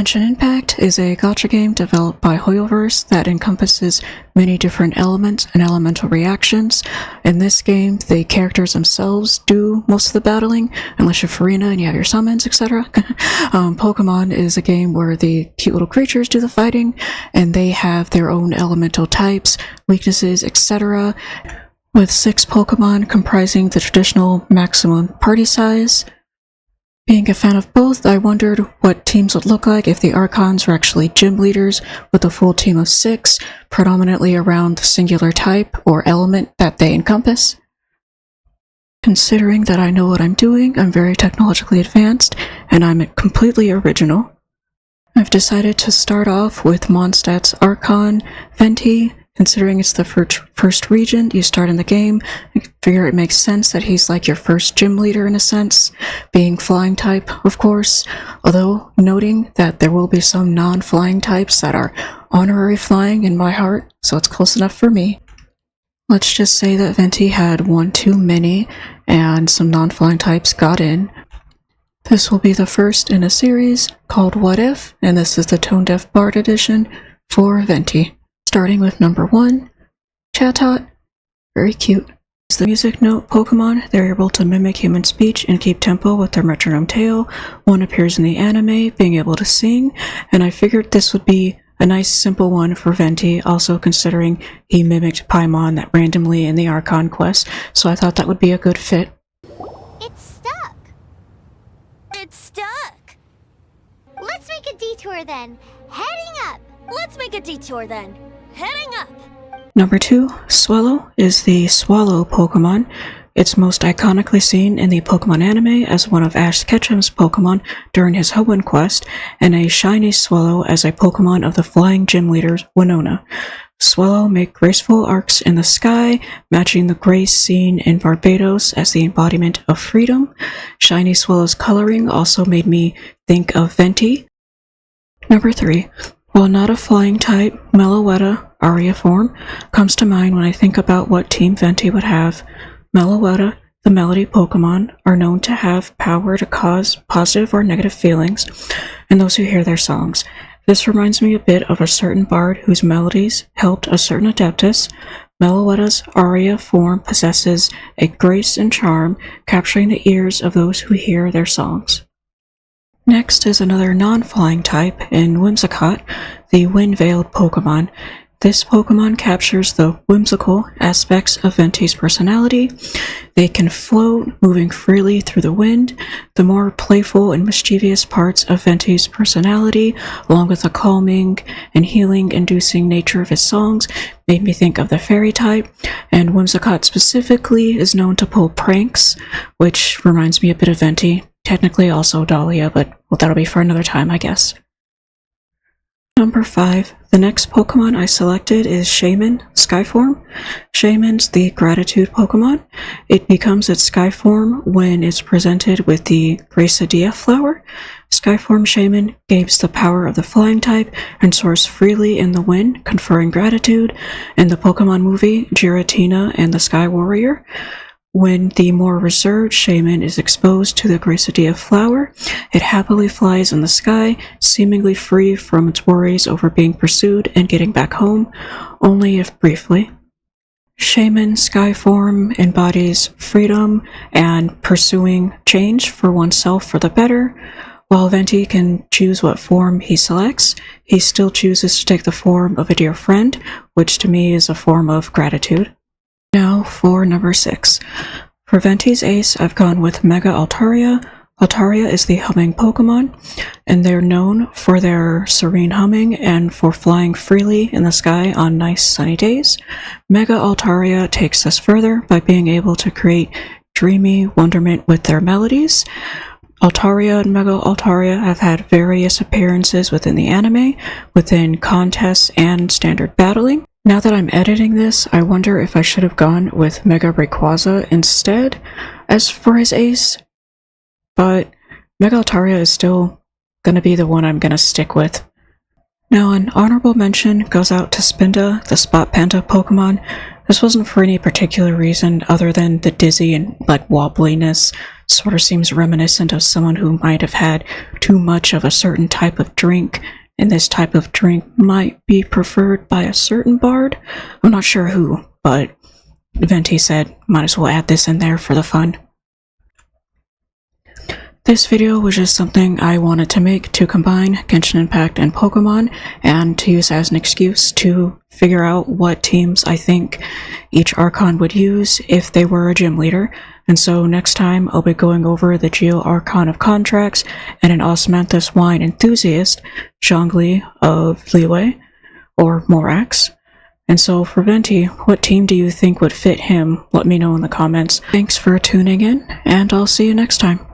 Genshin Impact is a gacha game developed by Hoyoverse that encompasses many different elements and elemental reactions. In this game, the characters themselves do most of the battling, unless you're Farina and you have your summons, etc. Pokemon is a game where the cute little creatures do the fighting, and they have their own elemental types, weaknesses, etc., with 6 Pokemon comprising the traditional maximum party size. Being a fan of both, I wondered what teams would look like if the Archons were actually gym leaders with a full team of 6, predominantly around the singular type or element that they encompass. Considering that I know what I'm doing, I'm very technologically advanced, and I'm completely original. I've decided to start off with Mondstadt's Archon, Venti. Considering it's the first region you start in the game, I figure it makes sense that he's like your first gym leader in a sense, being flying type, of course, although noting that there will be some non-flying types that are honorary flying in my heart, so it's close enough for me. Let's just say that Venti had one too many, and some non-flying types got in. This will be the first in a series called What If, and this is the Tone Deaf Bard edition for Venti. Starting with number 1, Chatot. Very cute. It's the music note Pokemon. They're able to mimic human speech and keep tempo with their metronome tail. One appears in the anime, being able to sing, and I figured this would be a nice simple one for Venti, also considering he mimicked Paimon that randomly in the Archon quest, so I thought that would be a good fit. It's stuck! It's stuck! Let's make a detour then. Heading up! Let's make a detour then. Heading up! Number 2, Swallow is the Swallow Pokemon. It's most iconically seen in the Pokemon anime as one of Ash Ketchum's Pokemon during his Hoenn quest, and a shiny Swallow as a Pokemon of the flying gym leaders Winona. Swallow make graceful arcs in the sky, matching the grace seen in Barbados as the embodiment of freedom. Shiny Swallow's coloring also made me think of Venti. Number 3. While not a flying type, Meloetta, Aria form, comes to mind when I think about what Team Venti would have. Meloetta, the Melody Pokemon, are known to have power to cause positive or negative feelings in those who hear their songs. This reminds me a bit of a certain bard whose melodies helped a certain Adeptus. Meloetta's Aria form possesses a grace and charm, capturing the ears of those who hear their songs. Next is another non-flying type in Whimsicott, the Wind-Veiled Pokemon. This Pokemon captures the whimsical aspects of Venti's personality. They can float, moving freely through the wind. The more playful and mischievous parts of Venti's personality, along with the calming and healing-inducing nature of his songs, made me think of the fairy type, and Whimsicott specifically is known to pull pranks, which reminds me a bit of Venti. Technically also Dahlia, but well, that'll be for another time, I guess. Number 5. The next Pokemon I selected is Shaman, Skyform. Shaman's the Gratitude Pokemon. It becomes its Skyform when it's presented with the Gracidia flower. Skyform Shaman gains the power of the flying type and soars freely in the wind, conferring gratitude. In the Pokemon movie, Giratina and the Sky Warrior, when the more reserved Shaman is exposed to the Gracidia flower, it happily flies in the sky, seemingly free from its worries over being pursued and getting back home, only if briefly. Shaman Skyform embodies freedom and pursuing change for oneself for the better. While Venti can choose what form he selects, he still chooses to take the form of a dear friend, which to me is a form of gratitude. Now for number 6. For Venti's ace, I've gone with Mega Altaria. Altaria is the humming Pokemon, and they're known for their serene humming and for flying freely in the sky on nice sunny days. Mega Altaria takes this further by being able to create dreamy wonderment with their melodies. Altaria and Mega Altaria have had various appearances within the anime, within contests and standard battling. Now that I'm editing this, I wonder if I should have gone with Mega Rayquaza instead as for his ace, but Mega Altaria is still gonna be the one I'm gonna stick with. Now an honorable mention goes out to Spinda, the Spot Panda Pokemon. This wasn't for any particular reason other than the dizzy and wobbliness sort of seems reminiscent of someone who might have had too much of a certain type of drink, and this type of drink might be preferred by a certain bard. I'm not sure who, but Venti said might as well add this in there for the fun. This video was just something I wanted to make to combine Genshin Impact and Pokemon, and to use as an excuse to figure out what teams I think each Archon would use if they were a gym leader. And so next time I'll be going over the Geo Archon of Contracts and an Osmanthus Wine Enthusiast, Zhongli of Leeway, or Morax. And so for Venti, what team do you think would fit him? Let me know in the comments. Thanks for tuning in, and I'll see you next time.